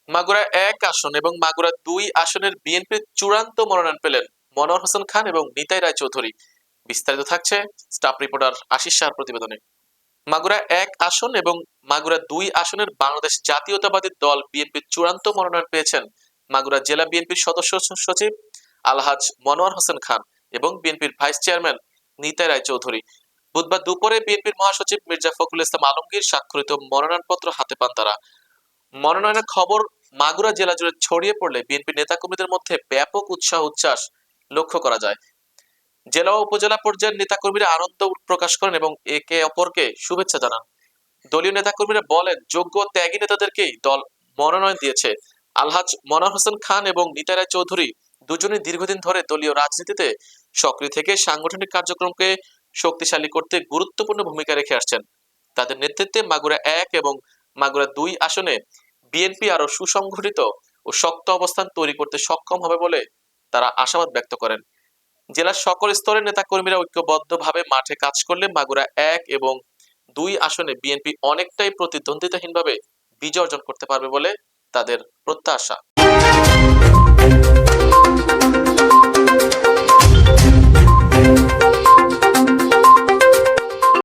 মাগুরা ১ আসন এবং মাগুরা ২ আসনের বিএনপির চূড়ান্ত মনোনয়ন পেলেন মনোয়ার হোসেন খান এবং নিতাই রায়চৌধুরী। বিস্তারিত থাকছে স্টাফ রিপোর্টার আশিস শাহর প্রতিবেদনে। মাগুরা ১ আসন এবং মাগুরা ২ আসনের বাংলাদেশ জাতীয়তাবাদী দল বিএনপির চূড়ান্ত মনোনয়ন পেয়েছেন মাগুরা জেলা বিএনপির সদস্য সচিব আলহাজ মনোয়ার হোসেন খান এবং বিএনপির ভাইস চেয়ারম্যান নিতাই রায়চৌধুরী। বুধবার দুপুরে বিএনপির মহাসচিব মির্জা ফখরুল ইসলাম আলমগীর স্বাক্ষরিত মনোনয়নপত্র হাতে পান তারা। মনোনয়নের খবর মাগুরা জেলা জুড়ে ছড়িয়ে পড়লে বিএনপি নেতাকর্মীদের মধ্যে ব্যাপক উৎসাহ উচ্ছ্বাস লক্ষ্য করা যায়। জেলা ও উপজেলা পর্যায়ের নেতাকর্মীরা আনন্দ প্রকাশ করেন এবং একে অপরকে শুভেচ্ছা জানান। দলীয় নেতাকর্মীরা বলেন, যোগ্য ত্যাগী নেতাদেরকেই দল মনোনয়ন দিয়েছে। আলহাজ মনোয়ার হোসেন খান এবং নিতাই রায়চৌধুরী দুজনই দীর্ঘদিন ধরে দলীয় রাজনীতিতে সক্রিয় থেকে সাংগঠনিক কার্যক্রমকে শক্তিশালী করতে গুরুত্বপূর্ণ ভূমিকা রেখে আসছেন। তাদের নেতৃত্বে মাগুরা ১ এবং মাগুরা ২ আসনে বিএনপি আরো সুসংগঠিত ও শক্ত অবস্থান তৈরি করতে সক্ষম হবে বলে তারা আশাবাদ ব্যক্ত করেন। জেলার সকল স্তরের নেতাকর্মীরা ঐক্যবদ্ধভাবে মাঠে কাজ করলে মাগুরা ১ এবং ২ আসনে বিএনপি অনেকটাই প্রতিদ্বন্দ্বিতাহীনভাবে বিজয় অর্জন করতে পারবে বলে তাদের প্রত্যাশা।